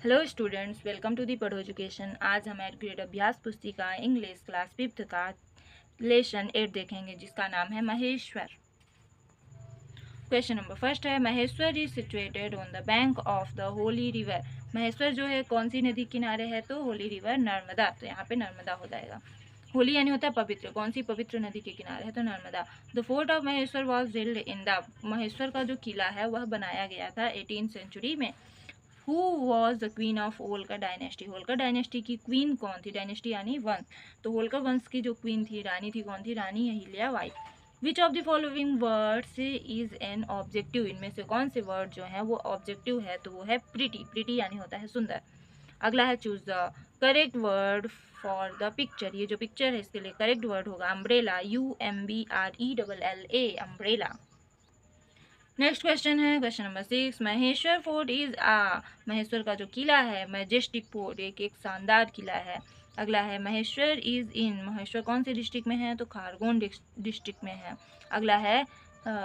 Hello students, welcome to the Padho education. आज हम add grade अभ्यास पुस्तिका इंग्लिश क्लास 5th का लेसन 8 देखेंगे, जिसका नाम है महेश्वर। क्वेश्चन नंबर फर्स्ट है, Maheshwar is situated on the bank of the Holi river. Maheshwar जो है कौन सी नदी किनारे है? तो होली रिवर, नर्मदा। तो यहाँ पे नर्मदा हो जाएगा। होली यानी होता है पवित्र, कौन सी पवित्र नदी के किनारे है? तो Narmada. The fort of Maheshwar was build in the, Maheshwar का जो किला है वह बनाया गया था 18th सेंचुरी में। Who was the queen of Holkar dynasty? Holkar dynasty की क्वीन कौन थी? डायनेस्टी यानी वंश। तो होलकर वंश की जो क्वीन थी, रानी थी, कौन थी? Rani Ahilya Bai. Which of the following words is an objective? इनमें से कौन से वर्ड जो है वो ऑब्जेक्टिव है? तो वो है प्रिटी। प्रिटी यानी होता है सुंदर। अगला है choose the correct word for the picture. ये जो पिक्चर है इसके लिए करेक्ट वर्ड होगा umbrella, UMBRELLA, umbrella. Next question है question number 6, Maheshwar fort is Maheshwar का जो किला है मैजेस्टिक फोर्ट, एक शानदार किला है। अगला है महेश्वर इज इन, महेश्वर कौन से डिस्ट्रिक्ट में है? तो खारगोन डिस्ट्रिक्ट में है। अगला है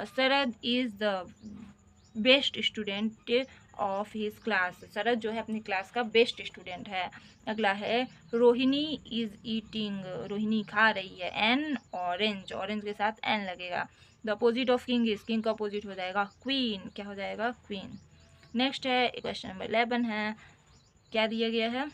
Sharad is the best student of his class. Sharad जो है अपनी क्लास का बेस्ट स्टूडेंट है। अगला है रोहिणी इज ईटिंग, रोहिणी खा रही है एन ऑरेंज, ऑरेंज के साथ एन लगेगा। The opposite of king is, king का अपोजिट हो जाएगा क्वीन। क्या हो जाएगा? क्वीन। नेक्स्ट है क्वेश्चन नंबर 11 है, क्या दिया गया है?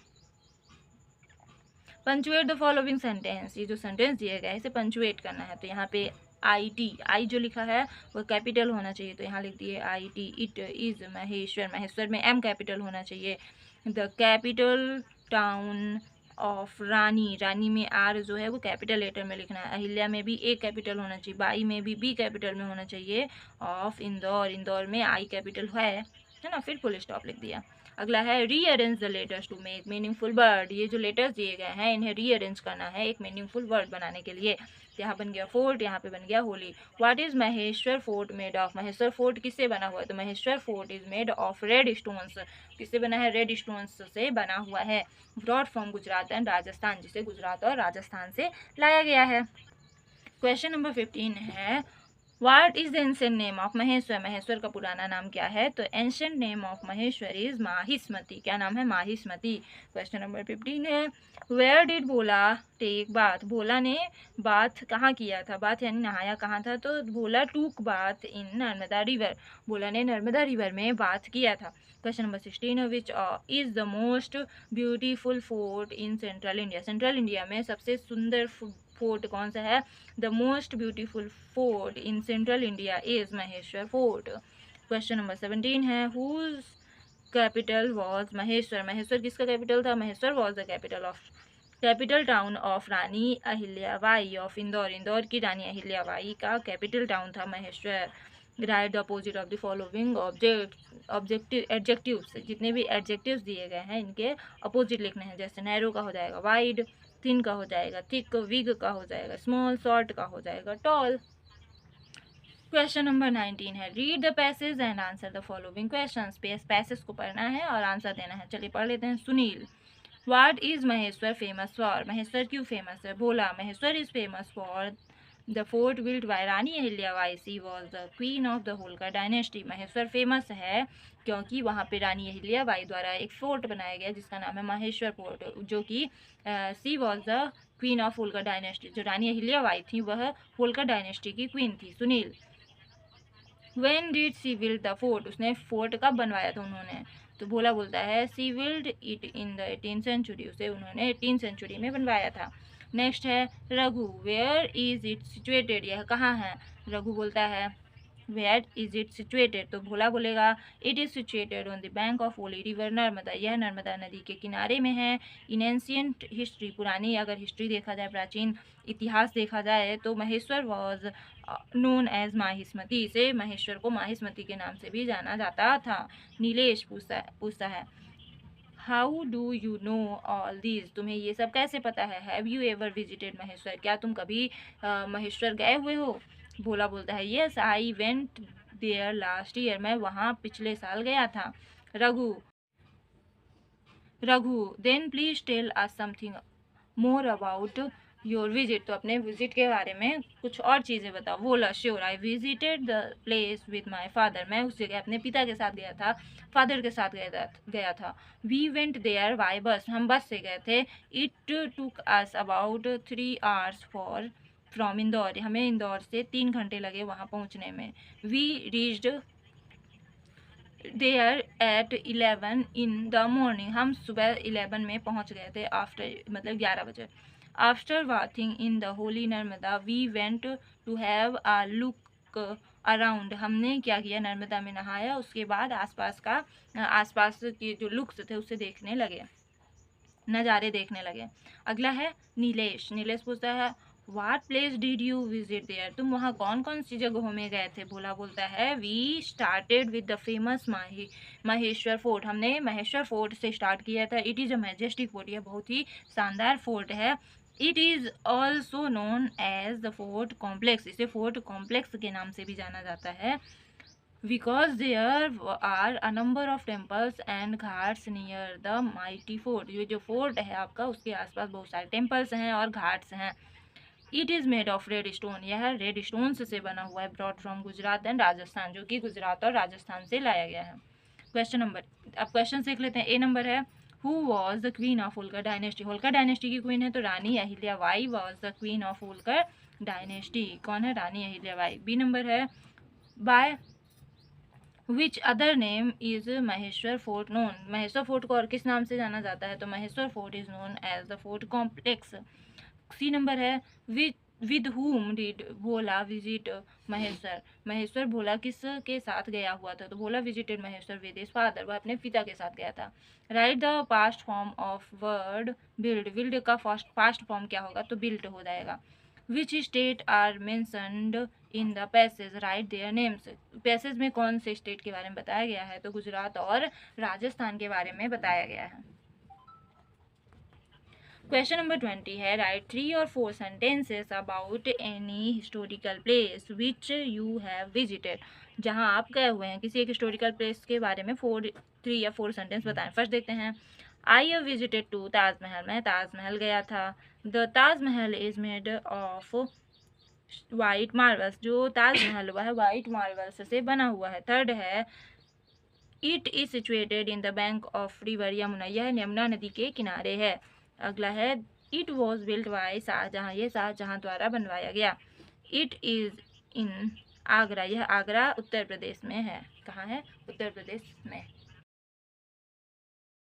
Punctuate the following sentence. ये जो सेंटेंस दिया गया है इसे पंचुएट करना है। तो यहाँ पे IT, आई जो लिखा है वो कैपिटल होना चाहिए, तो यहाँ लिख दिए IT। It is Maheshwar, Maheshwar में M कैपिटल होना चाहिए। द कैपिटल टाउन ऑफ रानी, रानी में R जो है वो कैपिटल लेटर में लिखना है। अहिल्या में भी A कैपिटल होना चाहिए, बाई में भी B कैपिटल में होना चाहिए। ऑफ इंदौर, इंदौर में I कैपिटल है ना, फिर फुल स्टॉप लिख दिया। अगला है rearrange the letters to make meaningful word. ये जो लेटर्स दिए गए हैं इन्हें रीअरेंज करना है एक मीनिंगफुल वर्ड बनाने के लिए। यहाँ बन गया फोर्ट, यहाँ पे बन गया Holi. What is Maheshwar fort made of? Maheshwar fort किससे बना हुआ है? तो Maheshwar fort is made of red stones. किससे बना है? रेड स्टोन्स से बना हुआ है। Broad from Gujarat and Rajasthan, जिसे गुजरात और राजस्थान से लाया गया है। क्वेश्चन नंबर 15 है, what is the ancient name of Maheshwar? Maheshwar का पुराना नाम क्या है? तो ancient name of Maheshwar is Mahishmati. क्या नाम है? माहिस्मती। क्वेश्चन नंबर 15 है, where did Bhola take bath? Bhola ने बाथ कहाँ किया था? बाथ यानी नहाया कहाँ था? तो भोला टूक बाथ इन नर्मदा रिवर, भोला ने नर्मदा रिवर में बाथ किया था। क्वेश्चन नंबर 16 है, which is the most beautiful fort in central India? Central India में सबसे सुंदर फोर्ट कौन सा है? The most beautiful fort in central India is Maheshwar fort. Question number 17 है, whose capital was Maheshwar? Maheshwar किसका कैपिटल था? Maheshwar was the capital town of Rani Ahilyabai of Indore, Indore की रानी अहिल्याबाई का कैपिटल टाउन था Maheshwar. Write the opposite of the following objective adjectives. जितने भी adjectives दिए गए हैं इनके अपोजिट लिखने हैं। जैसे नैरो का हो जाएगा वाइड, थिन का हो जाएगा थिक, विग का हो जाएगा स्मॉल, शॉर्ट का हो जाएगा टॉल। क्वेश्चन नंबर 19 है, read the passage and answer the following questions. Passage को पढ़ना है और आंसर देना है। चलिए पढ़ लेते हैं। Sunil, what is Maheshwar famous for? Maheshwar क्यों फेमस है? Bhola, Maheshwar is famous for the fort built by Rani Ahilyabai, she was the queen of the Holkar dynasty. Maheshwar famous है क्योंकि वहाँ पे रानी अहिल्याबाई द्वारा एक फोर्ट बनाया गया जिसका नाम है महेश्वर फोर्ट, जो कि she was the queen of Holkar dynasty. जो रानी अहिल्याबाई थी वह होलकर डायनेस्टी की क्वीन थी। Sunil, when did she build the fort? उसने फोर्ट कब बनवाया था उन्होंने? तो भोला बोलता है she build it in the 18th century, उसे उन्होंने 18th सेंचुरी में बनवाया था। नेक्स्ट है Raghu, where is it situated? यह कहाँ है? रघु बोलता है वेयर इज इट सिचुएटेड? तो भोला बोलेगा it is situated on the bank of Holi river Narmada, यह नर्मदा नदी के किनारे में है। इन एंशियंट हिस्ट्री, पुरानी अगर हिस्ट्री देखा जाए, प्राचीन इतिहास देखा जाए, तो महेश्वर वॉज नोन एज माहिस्मती, से महेश्वर को माहिस्मती के नाम से भी जाना जाता था। नीलेश पूछता है how do you know all these? तुम्हें ये सब कैसे पता है? Have you ever visited Maheshwar? क्या तुम कभी महेश्वर गए हुए हो? भोला बोलता है yes I went there last year, मैं वहाँ पिछले साल गया था। Raghu Raghu then please tell us something more about your visit, तो अपने विजिट के बारे में कुछ और चीज़ें बताओ। बोला sure I visited the place with my father, मैं उस जगह अपने पिता के साथ गया था, फादर के साथ गया था। वी वेंट देयर बाय बस, हम बस से गए थे। It took us about 3 hours for from Indore, हमें इंदौर से 3 घंटे लगे वहाँ पहुँचने में। We reached there at 11 in the morning, हम सुबह 11 में पहुंच गए थे, आफ्टर मतलब 11 बजे। After bathing in the holy Narmada we went to have a look around, हमने क्या किया, नर्मदा में नहाया, उसके बाद आसपास के जो लुक्स थे उसे देखने लगे, नज़ारे देखने लगे। अगला है नीलेश, नीलेश पूछता है what place did you visit there, तुम वहाँ कौन कौन सी जगहों में गए थे। भोला बोलता है we started with the famous Maheshwar fort, हमने महेश्वर फोर्ट से स्टार्ट किया था। It is a majestic fort, यह बहुत ही शानदार फोर्ट है। It is also known as the fort complex, इसे फोर्ट कॉम्प्लेक्स के नाम से भी जाना जाता है। because there are a number of temples and ghats near the mighty fort, ये जो फोर्ट है आपका उसके आसपास बहुत सारे टेम्पल्स हैं और घाट्स हैं। It is made of red stone, यह रेड स्टोन से बना हुआ है। Broad from Gujarat and Rajasthan, जो कि गुजरात और राजस्थान से लाया गया है। क्वेश्चन नंबर, अब क्वेश्चन देख लेते हैं। ए नंबर है who was the queen of Holkar dynasty, Holkar dynasty की क्वीन है तो Rani Ahilyabai was the queen of Holkar dynasty, कौन है, रानी अहिल्याबाई। बी नंबर है by which other name is Maheshwar fort known, Maheshwar fort को और किस नाम से जाना जाता है, तो Maheshwar fort is known as the fort complex. C number है with whom did Bhola visit Maheshwar, Maheshwar Bhola किस के साथ गया हुआ था, तो Bhola visited Maheshwar with his father, वह अपने पिता के साथ गया था। Write the past form of word build, build का पास्ट फॉर्म क्या होगा, तो बिल्ट हो जाएगा। Which state are mentioned in the passage write their names, passage में कौन से स्टेट के बारे में बताया गया है, तो गुजरात और राजस्थान के बारे में बताया गया है। क्वेश्चन नंबर 20 है right 3 or 4 sentences about any historical place which you have visited, जहाँ आप गए हुए हैं किसी एक हिस्टोरिकल प्लेस के बारे में 3 या 4 सेंटेंस बताएं। फर्स्ट देखते हैं I have visited to Taj Mahal, मैं ताजमहल गया था। The Taj Mahal is made of white marbles, जो ताजमहल हुआ है वाइट मार्बल्स से बना हुआ है। थर्ड है it is situated in the bank of river Yamuna, यह यमुना नदी के किनारे है। अगला है it was built by Shah Jahan, यह शाहजहां द्वारा बनवाया गया। इट इज इन आगरा, यह आगरा उत्तर प्रदेश में है। कहाँ है, उत्तर प्रदेश में।